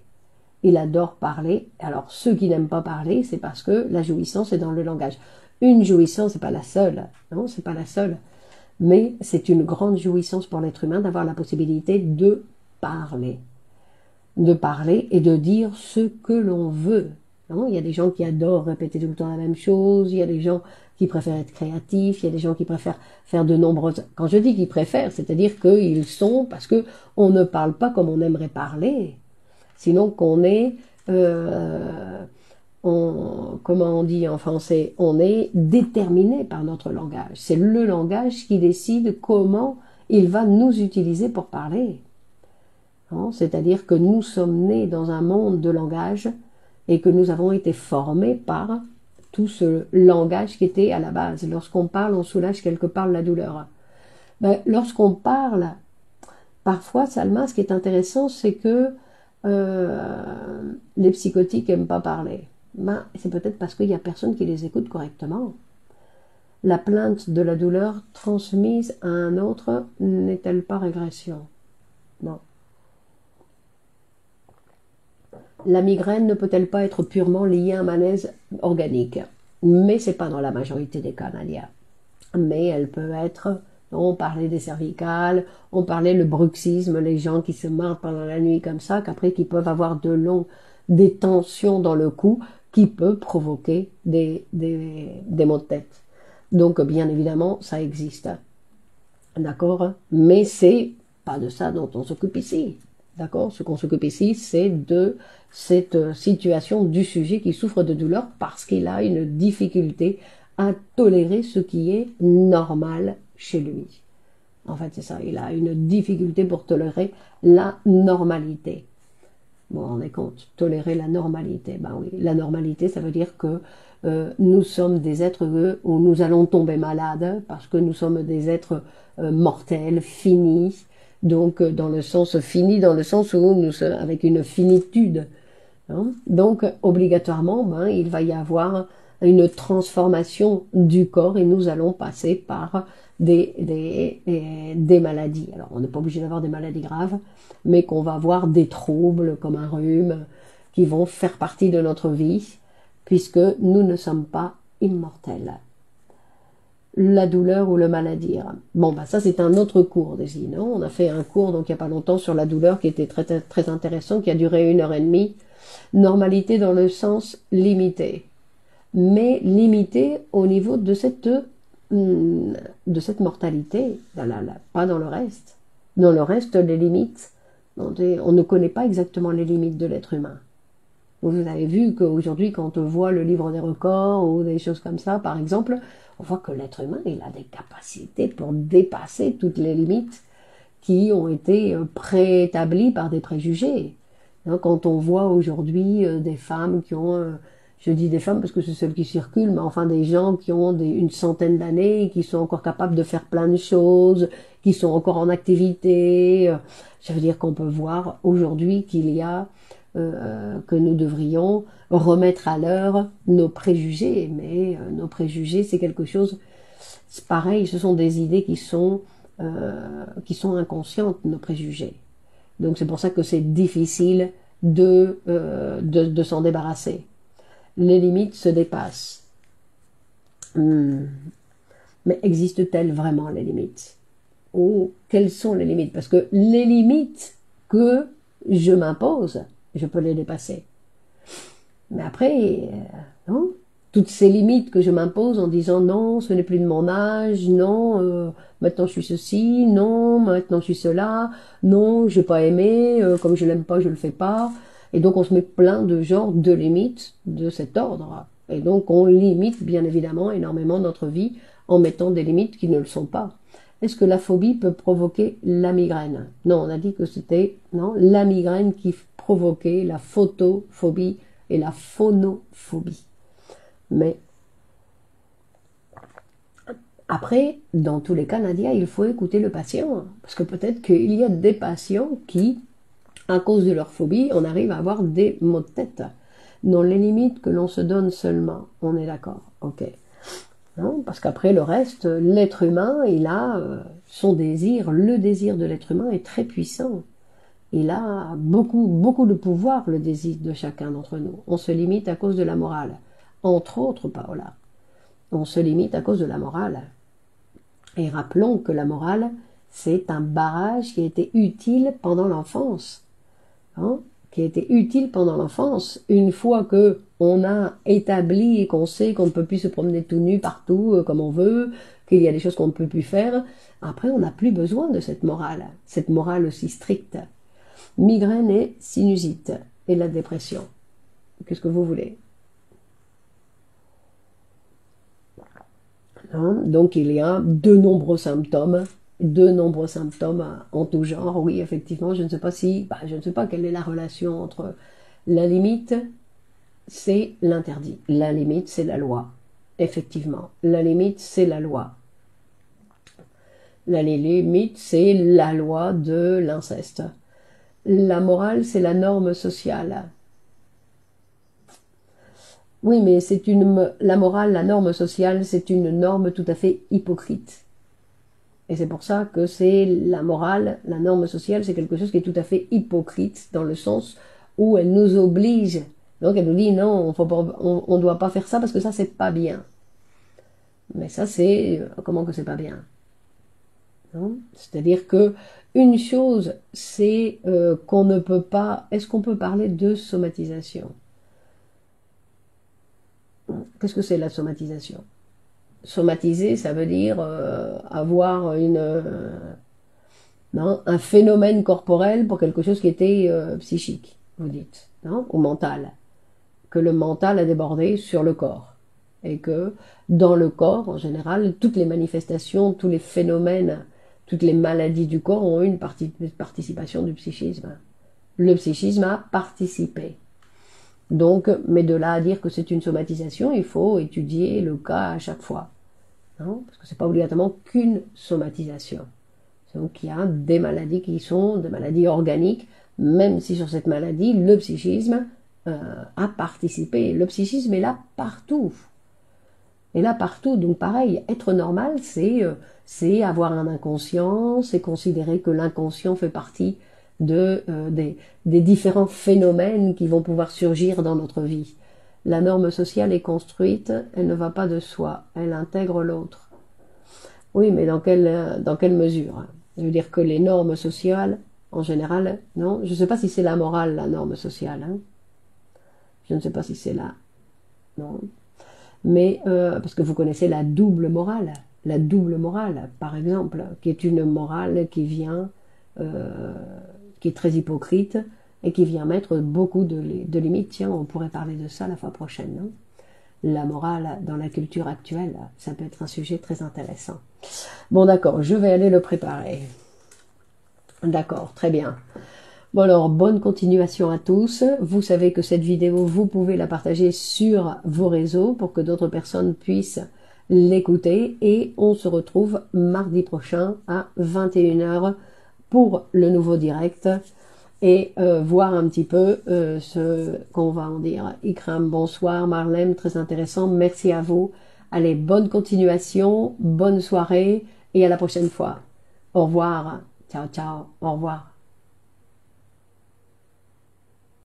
Il adore parler. Alors, ceux qui n'aiment pas parler, c'est parce que la jouissance est dans le langage. Une jouissance, c'est pas la seule. Non, c'est pas la seule. Mais c'est une grande jouissance pour l'être humain d'avoir la possibilité de parler. De parler et de dire ce que l'on veut. Non, il y a des gens qui adorent répéter tout le temps la même chose. Il y a des gens qui préfèrent être créatifs. Il y a des gens qui préfèrent faire de nombreuses... Quand je dis qu'ils préfèrent, c'est-à-dire qu'ils sont... Parce que on ne parle pas comme on aimerait parler. Sinon qu'on est... comment on dit en français, on est déterminé par notre langage. C'est le langage qui décide comment il va nous utiliser pour parler. C'est-à-dire que nous sommes nés dans un monde de langage et que nous avons été formés par tout ce langage qui était à la base. Lorsqu'on parle, on soulage quelque part la douleur. Ben, lorsqu'on parle, parfois, Salma, ce qui est intéressant, c'est que les psychotiques n'aiment pas parler. Ben, c'est peut-être parce qu'il n'y a personne qui les écoute correctement. La plainte de la douleur transmise à un autre n'est-elle pas régression? Non. La migraine ne peut-elle pas être purement liée à un malaise organique? Mais c'est pas dans la majorité des cas, Nadia. Mais elle peut être... On parlait des cervicales, on parlait le bruxisme, les gens qui se mordent pendant la nuit comme ça, qu'après qui peuvent avoir des tensions dans le cou qui peut provoquer des maux de tête. Donc bien évidemment, ça existe. D'accord? Mais c'est pas de ça dont on s'occupe ici. D'accord? Ce qu'on s'occupe ici, c'est de cette situation du sujet qui souffre de douleur parce qu'il a une difficulté à tolérer ce qui est normal chez lui. En fait, c'est ça. Il a une difficulté pour tolérer la normalité. Bon, on est compte. Tolérer la normalité. Ben oui, la normalité, ça veut dire que nous sommes des êtres où nous allons tomber malades parce que nous sommes des êtres mortels, finis. Donc, dans le sens fini, dans le sens où nous sommes avec une finitude. Hein. Donc, obligatoirement, ben, il va y avoir une transformation du corps et nous allons passer par des maladies. Alors, on n'est pas obligé d'avoir des maladies graves, mais qu'on va avoir des troubles comme un rhume qui vont faire partie de notre vie, puisque nous ne sommes pas immortels. La douleur ou le maladie. Bon, bah ça c'est un autre cours déjà, non? On a fait un cours donc il n'y a pas longtemps sur la douleur qui était très, très intéressant, qui a duré 1h30. Normalité dans le sens limité. Mais limité au niveau de cette mortalité, pas dans le reste. Dans le reste, les limites, on ne connaît pas exactement les limites de l'être humain. Vous avez vu qu'aujourd'hui, quand on voit le livre des records ou des choses comme ça, par exemple, on voit que l'être humain, il a des capacités pour dépasser toutes les limites qui ont été préétablies par des préjugés. Quand on voit aujourd'hui des femmes qui ont, je dis des femmes parce que c'est celles qui circulent, mais enfin des gens qui ont une centaine d'années, qui sont encore capables de faire plein de choses, qui sont encore en activité. Ça veut dire qu'on peut voir aujourd'hui qu'il y a que nous devrions remettre à l'heure nos préjugés, mais nos préjugés c'est quelque chose, c'est pareil, ce sont des idées qui sont inconscientes, nos préjugés. Donc c'est pour ça que c'est difficile de s'en débarrasser. Les limites se dépassent. Mais existent-elles vraiment les limites? Ou quelles sont les limites? Parce que les limites que je m'impose, je peux les dépasser. Mais après, non, toutes ces limites que je m'impose en disant non, ce n'est plus de mon âge, non, maintenant je suis ceci, non, maintenant je suis cela, non, je n'ai pas aimé, comme je l'aime pas, je le fais pas. Et donc on se met plein de genres de limites de cet ordre. Et donc on limite bien évidemment énormément notre vie en mettant des limites qui ne le sont pas. Est-ce que la phobie peut provoquer la migraine? Non, on a dit que c'était la migraine qui provoquait la photophobie et la phonophobie. Mais après, dans tous les cas, Nadia, il faut écouter le patient. Parce que peut-être qu'il y a des patients qui, à cause de leur phobie, on arrive à avoir des maux de tête. Dans les limites que l'on se donne seulement, on est d'accord, ok. hein, parce qu'après le reste, l'être humain, il a son désir, le désir de l'être humain est très puissant. Il a beaucoup, beaucoup de pouvoir, le désir de chacun d'entre nous. On se limite à cause de la morale. Entre autres, Paola, on se limite à cause de la morale. Et rappelons que la morale, c'est un barrage qui a été utile pendant l'enfance. Hein, qui a été utile pendant l'enfance. Une fois que on a établi et qu'on sait qu'on ne peut plus se promener tout nu partout comme on veut, qu'il y a des choses qu'on ne peut plus faire, après on n'a plus besoin de cette morale aussi stricte. Migraine et sinusite et la dépression. Qu'est-ce que vous voulez? Hein, donc il y a de nombreux symptômes en tout genre. Oui, effectivement, je ne sais pas je ne sais pas quelle est la relation entre la limite, c'est l'interdit. La limite, c'est la loi. Effectivement, la limite, c'est la loi. La limite, c'est la loi de l'inceste. La morale, c'est la norme sociale. Oui, mais la morale, la norme sociale, c'est une norme tout à fait hypocrite. Et c'est pour ça que c'est la morale, la norme sociale, c'est quelque chose qui est tout à fait hypocrite dans le sens où elle nous oblige. Donc elle nous dit non, on doit pas faire ça parce que ça c'est pas bien. Mais ça c'est comment que c'est pas bien? C'est-à-dire que une chose, c'est qu'on ne peut pas. Est-ce qu'on peut parler de somatisation? Qu'est-ce que c'est la somatisation? Somatiser, ça veut dire avoir un phénomène corporel pour quelque chose qui était psychique, vous dites, non? Ou mental. Que le mental a débordé sur le corps. Et que dans le corps, en général, toutes les manifestations, tous les phénomènes, toutes les maladies du corps ont une participation du psychisme. Le psychisme a participé. Donc, mais de là à dire que c'est une somatisation, il faut étudier le cas à chaque fois. Non, parce que c'est pas obligatoirement qu'une somatisation. Donc il y a des maladies qui sont des maladies organiques, même si sur cette maladie, le psychisme a participé. Le psychisme est là partout. Et là partout, donc pareil, être normal, c'est avoir un inconscient, c'est considérer que l'inconscient fait partie des différents phénomènes qui vont pouvoir surgir dans notre vie. La norme sociale est construite, elle ne va pas de soi, elle intègre l'autre. Oui, mais dans quelle mesure? Je veux dire que les normes sociales, en général, non, je ne sais pas si c'est la morale, la norme sociale. Hein. Je ne sais pas si c'est là. Non. Mais, parce que vous connaissez la double morale, par exemple, qui est une morale qui vient, qui est très hypocrite, et qui vient mettre beaucoup de limites. Tiens, on pourrait parler de ça la fois prochaine, non? La morale dans la culture actuelle, ça peut être un sujet très intéressant. Bon, d'accord, je vais aller le préparer. D'accord, très bien. Bon alors, bonne continuation à tous. Vous savez que cette vidéo, vous pouvez la partager sur vos réseaux pour que d'autres personnes puissent l'écouter. Et on se retrouve mardi prochain à 21h pour le nouveau direct. Et voir un petit peu ce qu'on va en dire. Ikram, bonsoir. Marlène, très intéressant. Merci à vous. Allez, bonne continuation, bonne soirée et à la prochaine fois. Au revoir. Ciao, ciao. Au revoir.